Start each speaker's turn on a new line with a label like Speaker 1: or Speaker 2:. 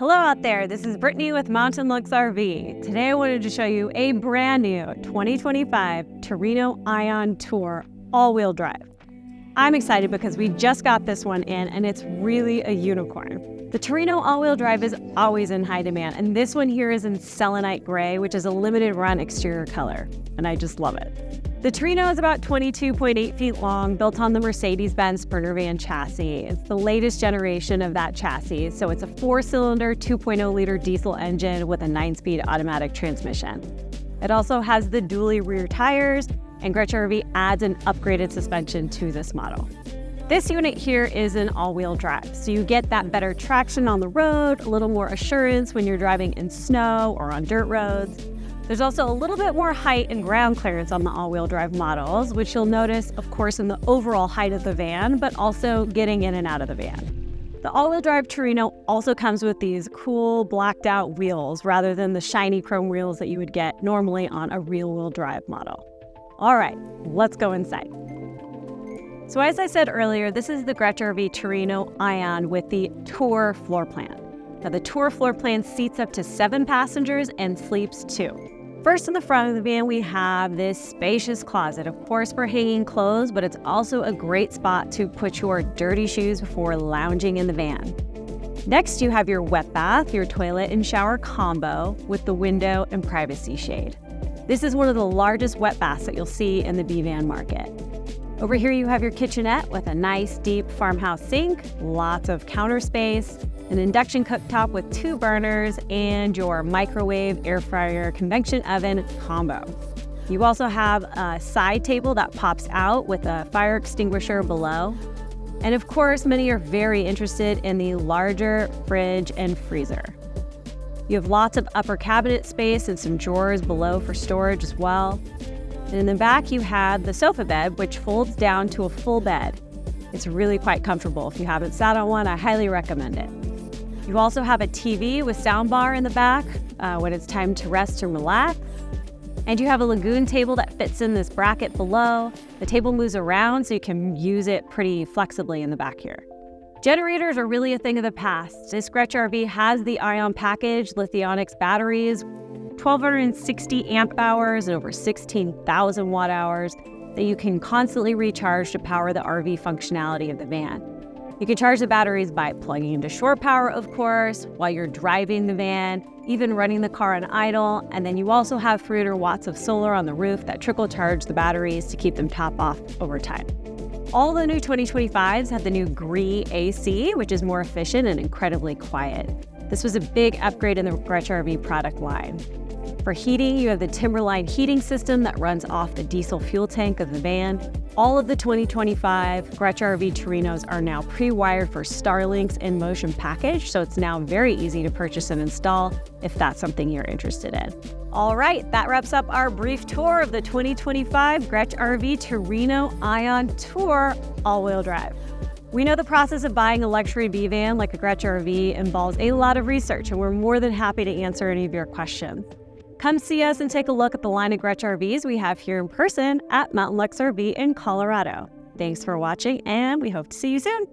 Speaker 1: Hello out there, this is Brittany with Mountain Luxe RV. Today I wanted to show you a brand new 2025 Terreno Ion Tour all-wheel drive. I'm excited because we just got this one in and it's really a unicorn. The Terreno all-wheel drive is always in high demand, and this one here is in selenite gray, which is a limited run exterior color, and I just love it. The Terreno is about 22.8 feet long, built on the Mercedes-Benz Sprinter van chassis. It's the latest generation of that chassis, so it's a 4-cylinder, 2.0-liter diesel engine with a 9-speed automatic transmission. It also has the dually rear tires, and Grech RV adds an upgraded suspension to this model. This unit here is an all-wheel drive, so you get that better traction on the road, a little more assurance when you're driving in snow or on dirt roads. There's also a little bit more height and ground clearance on the all-wheel drive models, which you'll notice, of course, in the overall height of the van, but also getting in and out of the van. The all-wheel drive Terreno also comes with these cool blacked out wheels rather than the shiny chrome wheels that you would get normally on a rear-wheel drive model. All right, let's go inside. So as I said earlier, this is the Grech RV Terreno Ion with the Tour Floorplan. Now the Tour Floorplan seats up to 7 passengers and sleeps 2. First, in the front of the van, we have this spacious closet, of course for hanging clothes, but it's also a great spot to put your dirty shoes before lounging in the van. Next, you have your wet bath, your toilet and shower combo with the window and privacy shade. This is one of the largest wet baths that you'll see in the B-van market. Over here, you have your kitchenette with a nice deep farmhouse sink, lots of counter space, an induction cooktop with 2 burners, and your microwave, air fryer, convection oven combo. You also have a side table that pops out with a fire extinguisher below. And of course, many are very interested in the larger fridge and freezer. You have lots of upper cabinet space and some drawers below for storage as well. And in the back, you have the sofa bed, which folds down to a full bed. It's really quite comfortable. If you haven't sat on one, I highly recommend it. You also have a TV with soundbar in the back when it's time to rest and relax. And you have a Lagoon Table that fits in this bracket below. The table moves around so you can use it pretty flexibly in the back here. Generators are really a thing of the past. This Grech RV has the Ion package, Lithionics batteries, 1,260 amp hours and over 16,000 watt hours that you can constantly recharge to power the RV functionality of the van. You can charge the batteries by plugging into shore power, of course, while you're driving the van, even running the car on idle, and then you also have 300 watts of solar on the roof that trickle charge the batteries to keep them top off over time. All the new 2025s have the new Grech AC, which is more efficient and incredibly quiet. This was a big upgrade in the Grech RV product line. For heating, you have the Timberline heating system that runs off the diesel fuel tank of the van. All of the 2025 Grech RV Terrenos are now pre-wired for Starlink's in-motion package, so it's now very easy to purchase and install if that's something you're interested in. All right, that wraps up our brief tour of the 2025 Grech RV Terreno Ion Tour all-wheel drive. We know the process of buying a luxury B-van like a Grech RV involves a lot of research, and we're more than happy to answer any of your questions. Come see us and take a look at the line of Grech RVs we have here in person at Mountain Luxe RV in Colorado. Thanks for watching, and we hope to see you soon.